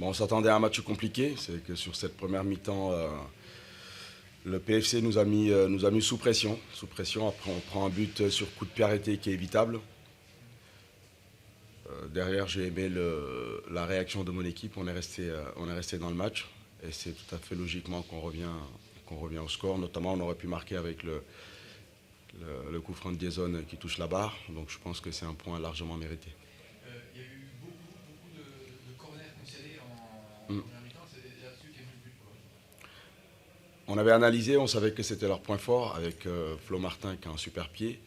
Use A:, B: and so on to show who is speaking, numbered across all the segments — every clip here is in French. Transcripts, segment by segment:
A: Bon, on s'attendait à un match compliqué. C'est que sur cette première mi-temps, le PFC nous a mis sous pression. Sous pression. Après, on prend un but sur coup de pied arrêté qui est évitable. Derrière, j'ai aimé la réaction de mon équipe. On est resté dans le match. Et c'est tout à fait logiquement qu'on revient au score. Notamment, on aurait pu marquer avec le coup franc de Diezone qui touche la barre. Donc je pense que c'est un point largement mérité.
B: Il y a eu beaucoup de corners concédés en première mi-temps. C'est là-dessus qu'est venu le but, quoi.
A: On avait analysé, on savait que c'était leur point fort avec Flo Martin qui a un super pied.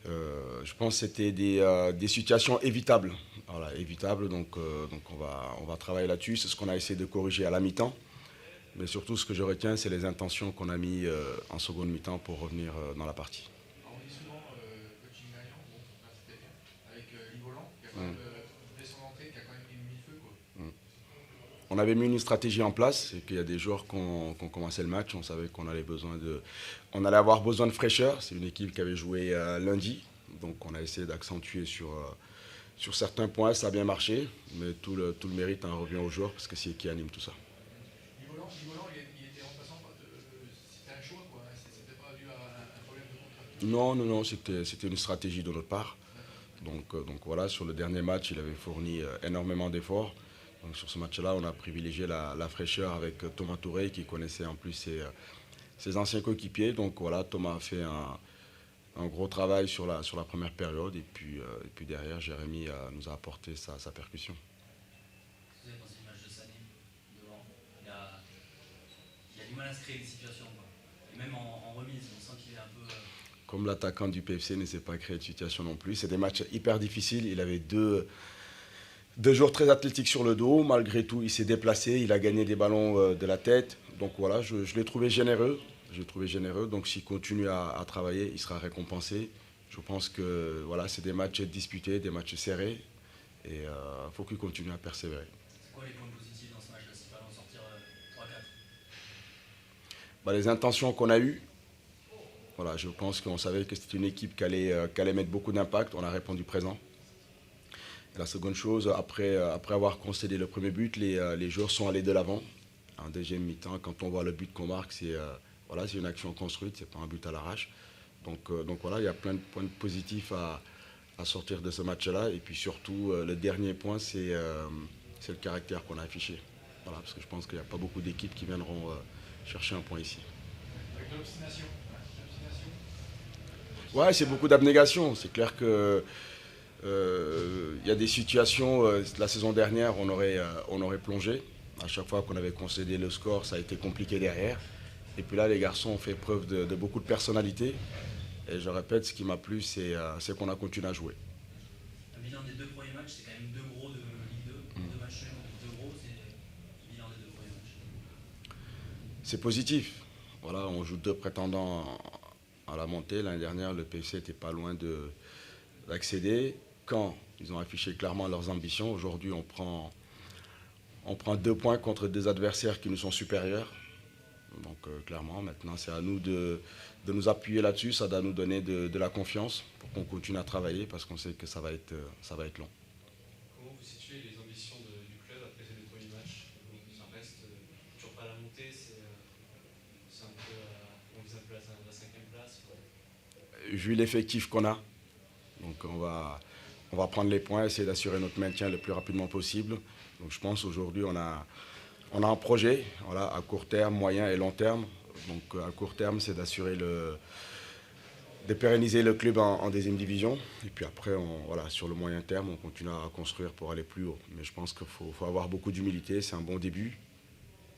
A: Je pense que c'était des situations évitables. Voilà, évitables, donc on va travailler là-dessus. C'est ce qu'on a essayé de corriger à la mi-temps. Mais surtout, ce que je retiens, c'est les intentions qu'on a mis en seconde mi-temps pour revenir dans la partie.
B: Alors, on dit souvent coaching gagnant, bon, là c'était bien, avec Yves qui a quand même, dès son entrée, qui a quand même mis le feu, quoi.
A: On avait mis une stratégie en place, c'est qu'il y a des joueurs qui ont commencé le match, on savait qu'on on allait avoir besoin de fraîcheur. C'est une équipe qui avait joué lundi, donc on a essayé d'accentuer sur certains points, ça a bien marché, mais tout le mérite en revient aux joueurs parce que c'est eux qui animent tout ça.
B: Il était remplaçant, c'était un choix, quoi. C'était pas dû à un problème de contrat.
A: Non, c'était une stratégie de notre part. Donc voilà, sur le dernier match, il avait fourni énormément d'efforts. Donc sur ce match-là, on a privilégié la fraîcheur avec Thomas Touré qui connaissait en plus ses anciens coéquipiers. Donc voilà, Thomas a fait un gros travail sur la première période et puis derrière, Jérémy nous a apporté sa percussion.
C: Vous avez pensé du match de Sané devant il a du mal à se créer des situations, quoi. Et même en remise, on sent qu'il est un peu.
A: Comme l'attaquant du PFC ne s'est pas créé de situation non plus. C'est des matchs hyper difficiles. Il avait deux joueurs très athlétiques sur le dos. Malgré tout, il s'est déplacé. Il a gagné des ballons de la tête. Donc voilà, je l'ai trouvé généreux. Donc s'il continue à travailler, il sera récompensé. Je pense que voilà, c'est des matchs disputés, des matchs serrés. Et il faut qu'il continue à persévérer.
C: C'est quoi les points positifs dans ce match-là, s'il fallait en sortir 3-4?
A: Les intentions qu'on a eues. Voilà, je pense qu'on savait que c'était une équipe qui allait mettre beaucoup d'impact. On a répondu présent. Et la seconde chose, après avoir concédé le premier but, les joueurs sont allés de l'avant. En deuxième mi-temps, quand on voit le but qu'on marque, c'est une action construite, c'est pas un but à l'arrache. Donc voilà, il y a plein de points positifs à sortir de ce match-là. Et puis surtout, le dernier point, c'est le caractère qu'on a affiché. Voilà, parce que je pense qu'il n'y a pas beaucoup d'équipes qui viendront chercher un point ici.
B: Avec de l'obstination.
A: Ouais, c'est beaucoup d'abnégation. C'est clair que y a des situations, la saison dernière, on aurait plongé. À chaque fois qu'on avait concédé le score, ça a été compliqué derrière. Et puis là, les garçons ont fait preuve de beaucoup de personnalité. Et je répète, ce qui m'a plu, c'est qu'on a continué à jouer.
C: Le bilan des deux premiers matchs, c'est quand même deux gros de Ligue 2. Deux matchs seuls, deux gros, c'est le bilan des deux premiers matchs.
A: C'est positif. Voilà, on joue deux prétendants à la montée. L'année dernière, le PFC n'était pas loin d'accéder. Quand ils ont affiché clairement leurs ambitions, aujourd'hui, on prend 2 points contre des adversaires qui nous sont supérieurs. Donc clairement, maintenant, c'est à nous de nous appuyer là-dessus. Ça doit nous donner de la confiance pour qu'on continue à travailler parce qu'on sait que ça va être long.
D: Comment vous situez les ambitions du club après ces deux premiers matchs? Ça reste toujours pas la montée, c'est un peu, on vise un peu la 5e place.
A: Vu l'effectif qu'on a, donc on va prendre les points, essayer d'assurer notre maintien le plus rapidement possible. Donc je pense aujourd'hui on a un projet, voilà, à court terme, moyen et long terme. Donc à court terme, c'est de pérenniser le club en deuxième division. Et puis après, sur le moyen terme, on continue à construire pour aller plus haut. Mais je pense qu'il faut avoir beaucoup d'humilité, c'est un bon début.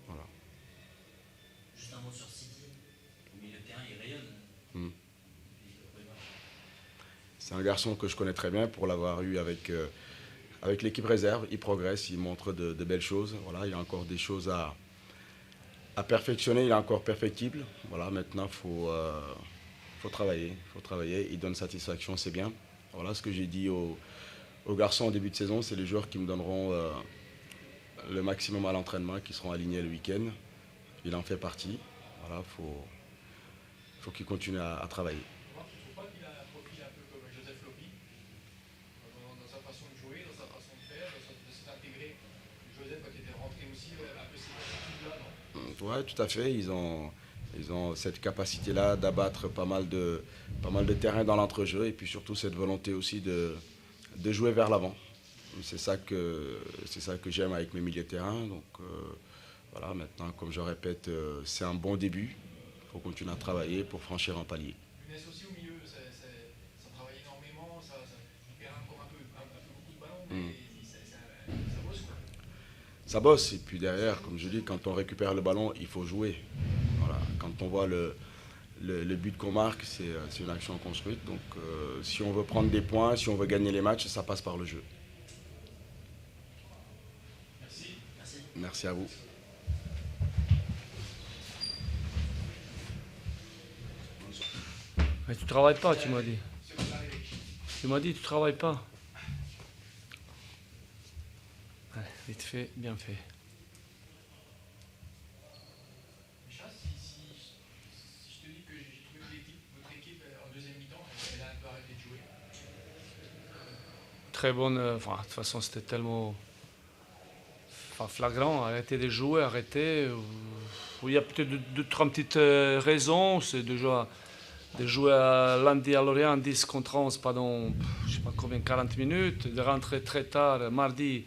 A: Voilà.
C: Juste un mot sur City. Au milieu de terrain, il rayonne.
A: C'est un garçon que je connais très bien pour l'avoir eu avec l'équipe réserve. Il progresse, il montre de belles choses. Voilà, il y a encore des choses à perfectionner, il est encore perfectible. Voilà, maintenant, faut travailler. Il donne satisfaction, c'est bien. Voilà ce que j'ai dit aux garçons au début de saison, c'est les joueurs qui me donneront le maximum à l'entraînement, qui seront alignés le week-end. Il en fait partie. Voilà, faut qu'il continue à travailler.
B: Tu trouves pas qu'il a un profil un peu comme Joseph Lopi dans sa façon de jouer, dans sa façon de faire, de s'intégrer? Joseph, quand il était
A: Ouais, tout à fait. Ils ont cette capacité-là d'abattre pas mal de terrain dans l'entrejeu et puis surtout cette volonté aussi de jouer vers l'avant. C'est ça que j'aime avec mes milieux de terrain. Donc voilà, maintenant, comme je répète, c'est un bon début. Il faut continuer à travailler pour franchir un palier.
B: Younes aussi au milieu, ça travaille énormément, il perd encore un peu beaucoup de ballons, mais ça bosse quoi.
A: Ça bosse et puis derrière, comme je dis, quand on récupère le ballon, il faut jouer. Voilà. Quand on voit le but qu'on marque, c'est une action construite. Donc si on veut prendre des points, si on veut gagner les matchs, ça passe par le jeu.
C: Merci.
A: Merci à vous.
E: Mais tu travailles pas, tu m'as dit. Tu m'as dit tu travailles pas. Ouais, vite fait, bien fait.
B: Micha, si je te dis que j'ai trouvé que votre équipe en deuxième mi-temps, elle a un peu arrêté de jouer.
E: Très bonne. Enfin, de toute façon, c'était tellement flagrant. Arrêter de jouer, arrêter. Il y a peut-être deux, trois petites raisons. C'est déjà de jouer lundi à Lorient 10 contre 11 pendant je sais pas combien, 40 minutes, de rentrer très tard mardi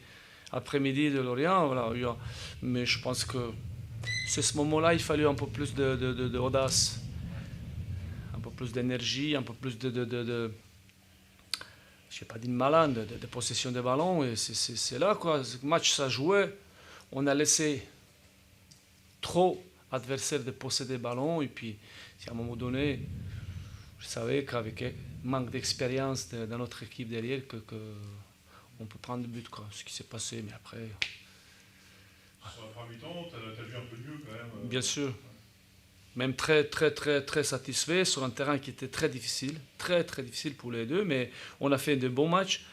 E: après-midi de Lorient. Voilà. Mais je pense que c'est ce moment-là, il fallait un peu plus d'audace, un peu plus d'énergie, un peu plus je sais pas dire malade, de possession de ballon. Et c'est là, quoi. Ce match, ça jouait. On a laissé trop adversaires de posséder le ballon. Et puis, si à un moment donné, je savais qu'avec manque d'expérience dans notre équipe derrière, on peut prendre le but, quoi. Ce qui s'est passé, mais après.
F: Sur la première mi-temps, tu as vu un peu mieux quand même.
E: Bien sûr. Même très, très, très, très satisfait sur un terrain qui était très difficile pour les deux, mais on a fait de bons matchs.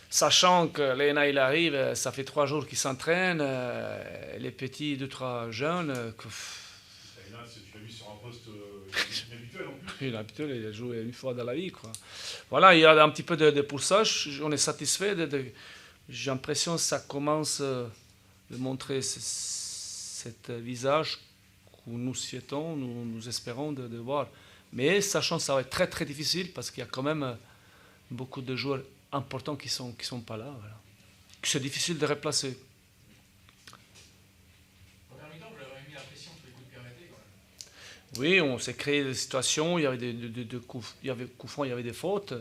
E: Sachant que Léna, il arrive, ça fait 3 jours qu'il s'entraîne, les petits, 2-3 jeunes.
F: Léna, tu l'as vu sur un poste inhabituel en plus.
E: Inhabituel, il a joué une fois dans la vie, quoi. Voilà, il y a un petit peu de poussage, on est satisfait. J'ai l'impression que ça commence de montrer cet visage que nous souhaitons, nous espérons de voir. Mais sachant que ça va être très très difficile parce qu'il y a quand même beaucoup de joueurs importants qui sont pas là. Voilà. C'est difficile de replacer.
B: Première mi-temps, vous leur avez mis la pression sur les coups de pied arrêtés quand même.
E: Oui, on s'est créé des situations, il y avait des coups francs, il y avait des fautes.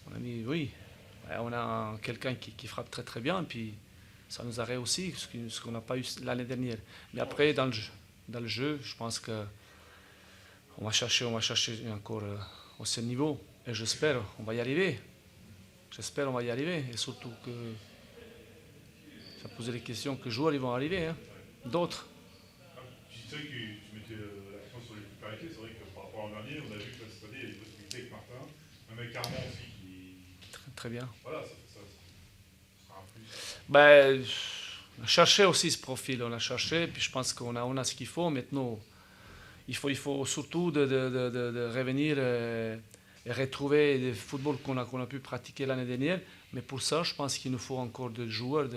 E: On a mis, oui, on a quelqu'un qui frappe très très bien, et puis ça nous a réussi, ce qu'on n'a pas eu l'année dernière. Mais après, dans le jeu, je pense que on va chercher encore au ce niveau, et j'espère on va y arriver. J'espère on va y arriver, et surtout que ça posait les questions que joueurs ils vont arriver, hein. D'autres.
F: Tu sais que tu mettais l'accent sur les coups de pied arrêtés. C'est vrai que par rapport à l'an dernier, on a vu que cette année, il y a des possibilités avec Martin, même avec Armand aussi qui.
E: Très bien.
F: Voilà, ça sera un plus.
E: Ben, on a cherché aussi ce profil, on a cherché, puis je pense qu'on a ce qu'il faut. Maintenant, il faut surtout de revenir et retrouver le football qu'on a pu pratiquer l'année dernière. Mais pour ça, je pense qu'il nous faut encore des joueurs,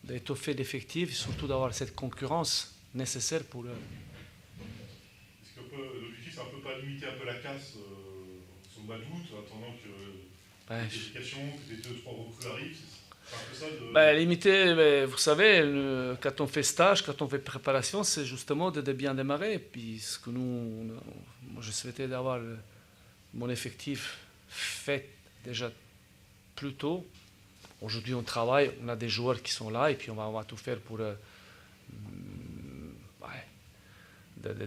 E: d'étoffer l'effectif, et surtout d'avoir cette concurrence nécessaire pour...
F: Est-ce que l'objectif, c'est un peu pas limiter un peu la casse sur le mois d'août, en attendant que les qualifications, que les 2-3 recrues arrivent? C'est un peu ça de...
E: Limiter, vous savez, quand on fait stage, quand on fait préparation, c'est justement de bien démarrer. Puis ce que moi, je souhaitais d'avoir mon effectif fait déjà plus tôt. Aujourd'hui, on travaille, on a des joueurs qui sont là, et puis on va tout faire pour de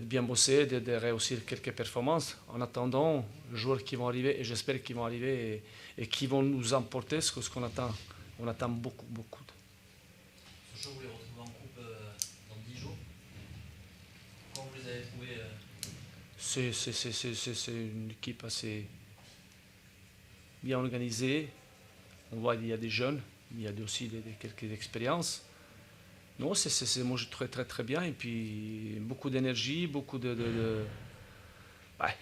E: bien bosser, de réussir quelques performances. En attendant, les joueurs qui vont arriver, et j'espère qu'ils vont arriver, et qui vont nous emporter ce qu'on attend. On attend beaucoup, beaucoup.
C: Sochaux, vous les retrouvez en coupe dans 10 jours. Comment vous les avez trouvés
E: C'est une équipe assez bien organisée. On voit qu'il y a des jeunes, il y a aussi quelques expériences. Non, moi je trouve très très bien, et puis beaucoup d'énergie, beaucoup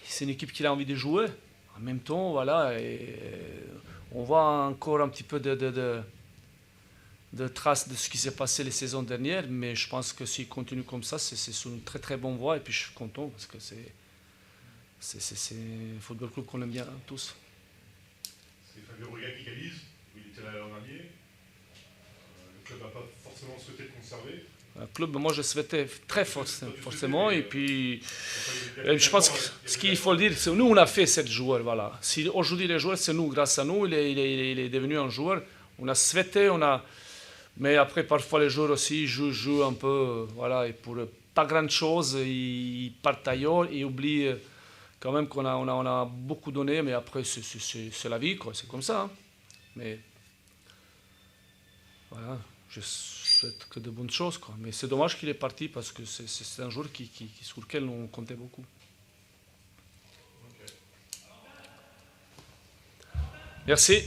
E: c'est une équipe qui a envie de jouer. En même temps, voilà, on voit encore un petit peu de traces de ce qui s'est passé les saisons dernières, mais je pense que s'il continue comme ça, c'est sur une très très bonne voie, et puis je suis content, parce que c'est un football club qu'on aime bien tous.
F: C'est Fabio Ruga qui égalise, il était là l'an dernier. Le club n'a pas forcément souhaité le conserver.
E: Un club, moi je souhaitais très forcément, et puis je pense que ce qu'il faut le dire, c'est que nous on a fait 7 joueurs, voilà. Si aujourd'hui les joueurs, c'est nous, grâce à nous, il est devenu un joueur. On a souhaité, mais après parfois les joueurs aussi jouent un peu, voilà, et pour pas grand chose, ils partent ailleurs et oublient quand même qu'on a beaucoup donné, mais après c'est la vie, quoi, c'est comme ça. Hein. Mais voilà, je souhaite que de bonnes choses, quoi. Mais c'est dommage qu'il est parti parce que c'est un joueur sur lequel on comptait beaucoup. Merci.